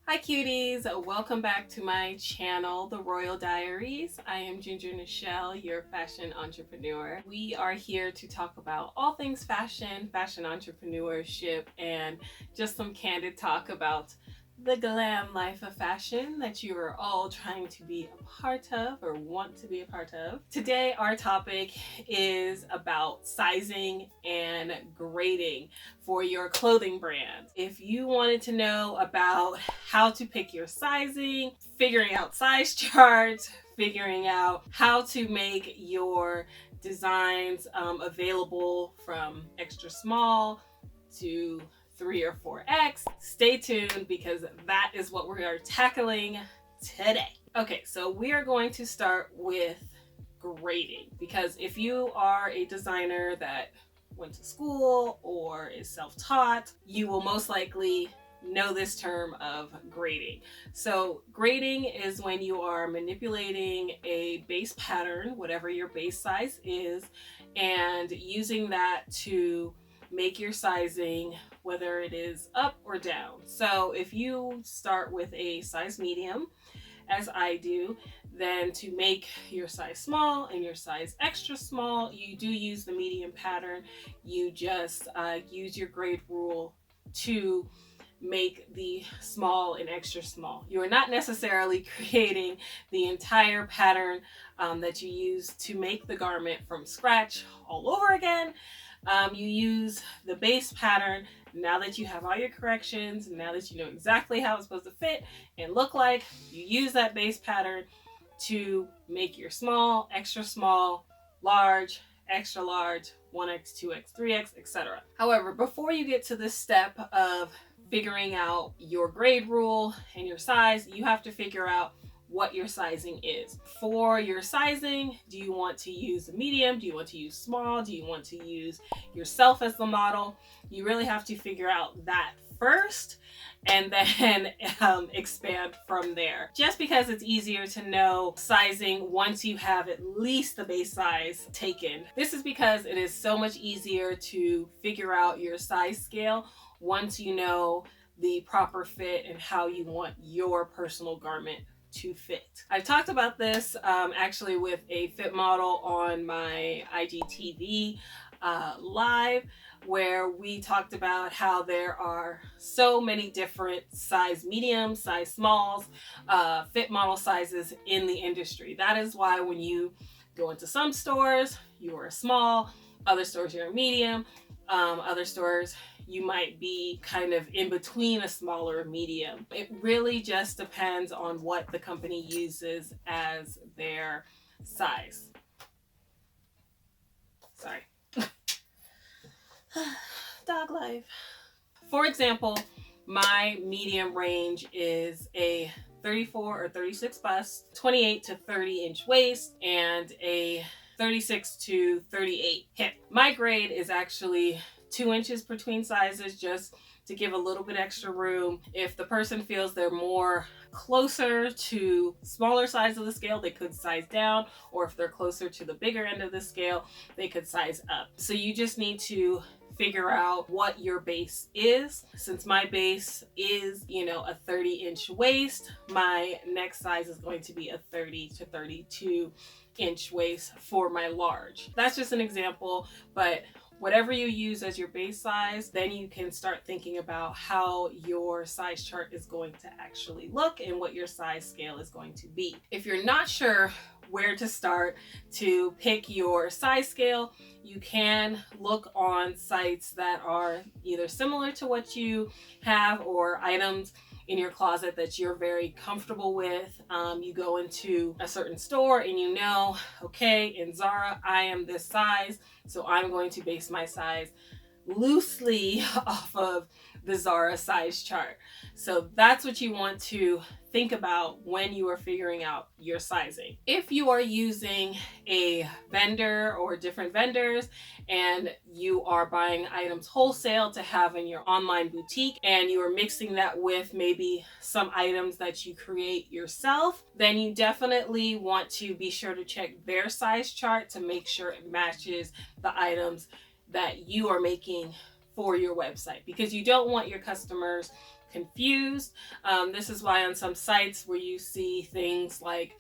Hi cuties, welcome back to my channel, The Royal Diaries. I am Ginger Nichelle, your fashion entrepreneur. We are here to talk about all things fashion, fashion entrepreneurship, and just some candid talk about the glam life of fashion that you are all trying to be a part of or want to be a part of. Today our topic is about sizing and grading for your clothing brand. If you wanted to know about how to pick your sizing, figuring out size charts, figuring out how to make your designs available from extra small to 3 or 4X, stay tuned because that is what we are tackling today. Okay, so we are going to start with grading, because if you are a designer that went to school or is self-taught, you will most likely know this term of grading. So grading is when you are manipulating a base pattern, whatever your base size is, and using that to make your sizing, whether it is up or down. So if you start with a size medium, as I do, then to make your size small and your size extra small, you do use the medium pattern. You just use your grade rule to make the small and extra small. You are not necessarily creating the entire pattern that you use to make the garment from scratch all over again. You use the base pattern. Now that you have all your corrections, now that you know exactly how it's supposed to fit and look like, you use that base pattern to make your small, extra small, large, extra large, 1X, 2X, 3X, etc. However, before you get to this step of figuring out your grade rule and your size, you have to figure out what your sizing is. For your sizing, do you want to use a medium? Do you want to use small? Do you want to use yourself as the model? You really have to figure out that first and then expand from there. Just because it's easier to know sizing once you have at least the base size taken. This is because it is so much easier to figure out your size scale once you know the proper fit and how you want your personal garment to fit. I've talked about this actually with a fit model on my IGTV live, where we talked about how there are so many different size mediums, size smalls, fit model sizes in the industry. That is why when you go into some stores, you are a small, other stores you're a medium, other stores you might be kind of in between a smaller medium. It really just depends on what the company uses as their size. Sorry. Dog life. For example, my medium range is a 34 or 36 bust, 28 to 30 inch waist, and a 36 to 38 hip. My grade is actually 2 inches between sizes, just to give a little bit extra room. If the person feels they're more closer to smaller size of the scale, they could size down, or if they're closer to the bigger end of the scale, they could size up. So you just need to figure out what your base is. Since my base is, a 30-inch waist, my next size is going to be a 30 to 32 inch waist for my large. That's just an example, but whatever you use as your base size, then you can start thinking about how your size chart is going to actually look and what your size scale is going to be. If you're not sure where to start to pick your size scale, you can look on sites that are either similar to what you have or items in your closet that you're very comfortable with. You go into a certain store and you know, okay, in Zara, I am this size, so I'm going to base my size loosely off of the Zara size chart. So that's what you want to think about when you are figuring out your sizing. If you are using a vendor or different vendors and you are buying items wholesale to have in your online boutique and you are mixing that with maybe some items that you create yourself, then you definitely want to be sure to check their size chart to make sure it matches the items that you are making for your website, because you don't want your customers confused. This is why on some sites where you see things like,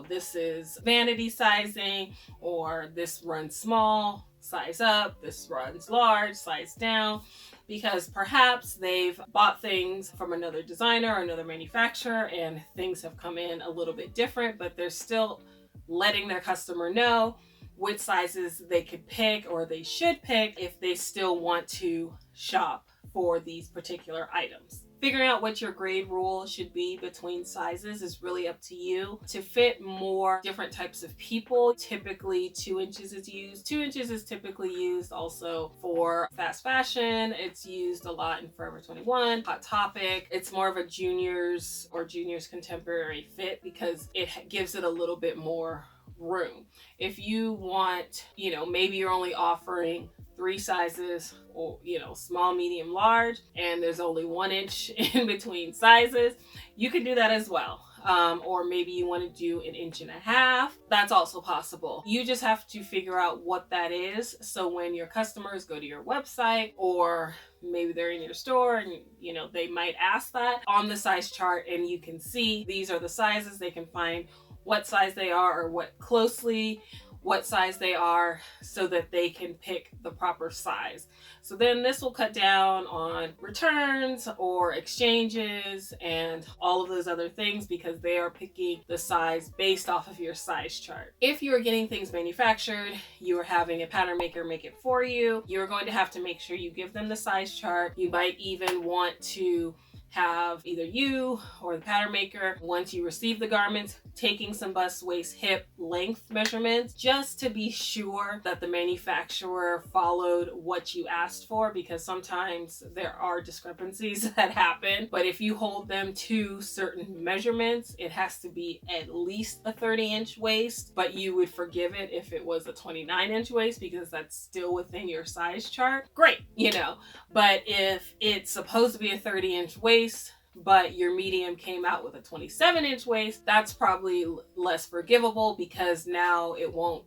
this is vanity sizing, or this runs small, size up, this runs large, size down, because perhaps they've bought things from another designer or another manufacturer and things have come in a little bit different, but they're still letting their customer know which sizes they could pick or they should pick if they still want to shop for these particular items. Figuring out what your grade rule should be between sizes is really up to you. To fit more different types of people, typically 2 inches is used. 2 inches is typically used also for fast fashion. It's used a lot in Forever 21, Hot Topic. It's more of a juniors or juniors contemporary fit because it gives it a little bit more room. If you want, maybe you're only offering 3 sizes, or small, medium, large, and there's only 1 inch in between sizes, you can do that as well. Or maybe you want to do 1.5 inches. That's also possible. You just have to figure out what that is. So when your customers go to your website, or maybe they're in your store and they might ask that on the size chart, and you can see these are the sizes. They can find what size they are, or what size they are, so that they can pick the proper size. So then this will cut down on returns or exchanges and all of those other things, because they are picking the size based off of your size chart. If you are getting things manufactured, you are having a pattern maker make it for you, you're going to have to make sure you give them the size chart. You might even want to have either you or the pattern maker, once you receive the garments, taking some bust, waist, hip length measurements, just to be sure that the manufacturer followed what you asked for, because sometimes there are discrepancies that happen. But if you hold them to certain measurements, it has to be at least a 30-inch waist, but you would forgive it if it was a 29-inch waist, because that's still within your size chart. Great, but if it's supposed to be a 30-inch waist, but your medium came out with a 27-inch waist, that's probably less forgivable, because now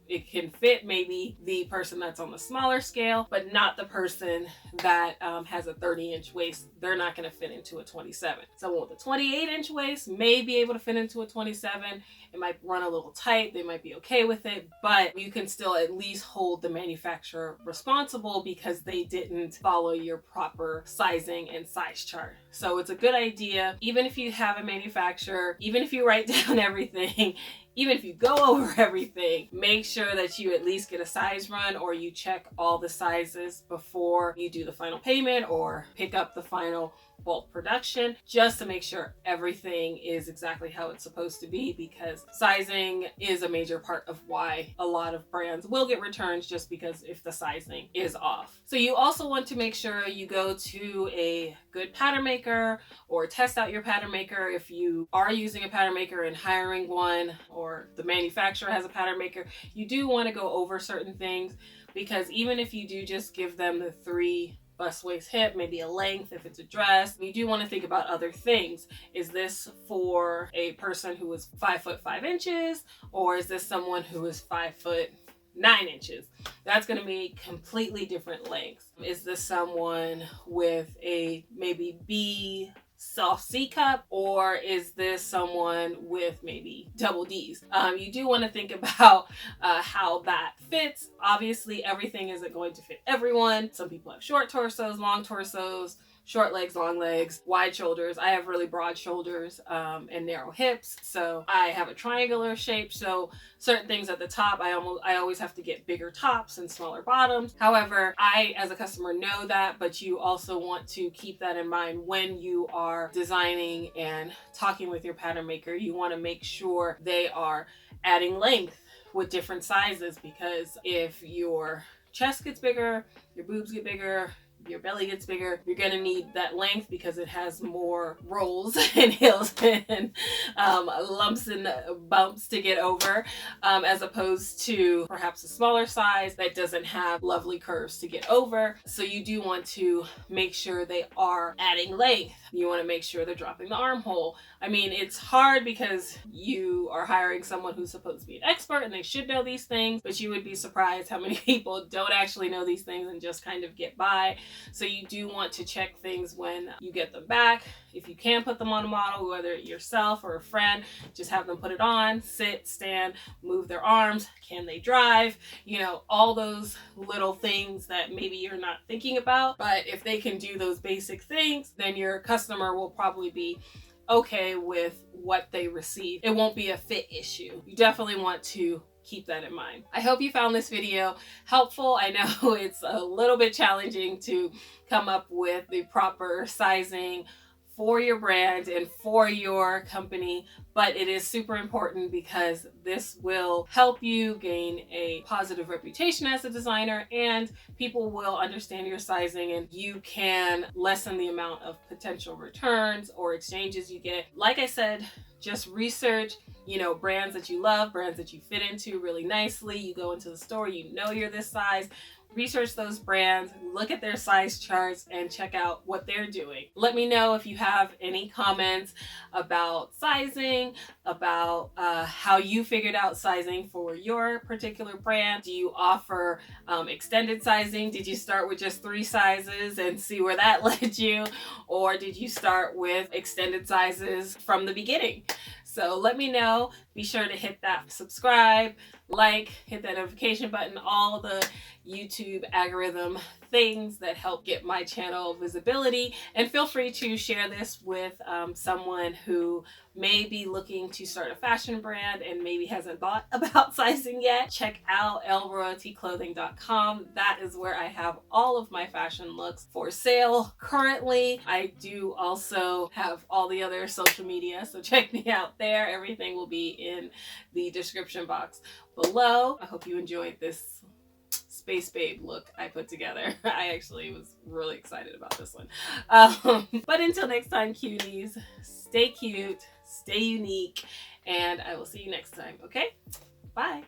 it can fit maybe the person that's on the smaller scale, but not the person that has a 30-inch waist. They're not going to fit into a 27. Someone with a 28-inch waist may be able to fit into a 27. It might run a little tight. They might be okay with it, but you can still at least hold the manufacturer responsible because they didn't follow your proper sizing and size chart. So it's a good idea, even if you have a manufacturer, even if you write down everything, even if you go over everything, make sure that you at least get a size run, or you check all the sizes before you do the final payment or pick up the final bulk production, just to make sure everything is exactly how it's supposed to be, because sizing is a major part of why a lot of brands will get returns, just because if the sizing is off. So you also want to make sure you go to a good pattern maker, or test out your pattern maker if you are using a pattern maker and hiring one, or the manufacturer has a pattern maker. You do want to go over certain things, because even if you do just give them the 3 bust, waist, hip, maybe a length if it's a dress, you do want to think about other things. Is this for a person who is 5'5", or is this someone who is 5'9"? That's going to be completely different lengths. Is this someone with a maybe B soft C cup, or is this someone with maybe double D's? You do want to think about how that fits. Obviously, everything isn't going to fit everyone. Some people have short torsos, long torsos, short legs, long legs, wide shoulders. I have really broad shoulders and narrow hips, so I have a triangular shape. So certain things at the top, I always have to get bigger tops and smaller bottoms. However, I as a customer know that, but you also want to keep that in mind when you are designing and talking with your pattern maker. You want to make sure they are adding length with different sizes, because if your chest gets bigger, your boobs get bigger, your belly gets bigger, you're going to need that length, because it has more rolls and hills and lumps and bumps to get over, as opposed to perhaps a smaller size that doesn't have lovely curves to get over. So you do want to make sure they are adding length. You want to make sure they're dropping the armhole. I mean, it's hard because you are hiring someone who's supposed to be an expert and they should know these things, but you would be surprised how many people don't actually know these things and just kind of get by. So you do want to check things when you get them back. If you can put them on a model, whether yourself or a friend, just have them put it on, sit, stand, move their arms. Can they drive? You know, all those little things that maybe you're not thinking about. But if they can do those basic things, then your customer will probably be okay with what they receive. It won't be a fit issue. You definitely want to keep that in mind. I hope you found this video helpful. I know it's a little bit challenging to come up with the proper sizing for your brand and for your company, but it is super important because this will help you gain a positive reputation as a designer, and people will understand your sizing, and you can lessen the amount of potential returns or exchanges you get. Like I said, just research, you know, brands that you love, brands that you fit into really nicely. You go into the store, you know you're this size. Research those brands, look at their size charts, and check out what they're doing. Let me know if you have any comments about sizing, about how you figured out sizing for your particular brand. Do you offer extended sizing? Did you start with just 3 sizes and see where that led you? Or did you start with extended sizes from the beginning? So let me know. Be sure to hit that subscribe, like, hit that notification button, all the YouTube algorithm things that help get my channel visibility. And feel free to share this with someone who may be looking to start a fashion brand and maybe hasn't thought about sizing yet. Check out lroyaltyclothing.com. That is where I have all of my fashion looks for sale currently. I do also have all the other social media, so check me out there. Everything will be in the description box below. I hope you enjoyed this space babe look I put together. I actually was really excited about this one. But until next time, cuties, stay cute, stay unique, and I will see you next time, okay? Bye.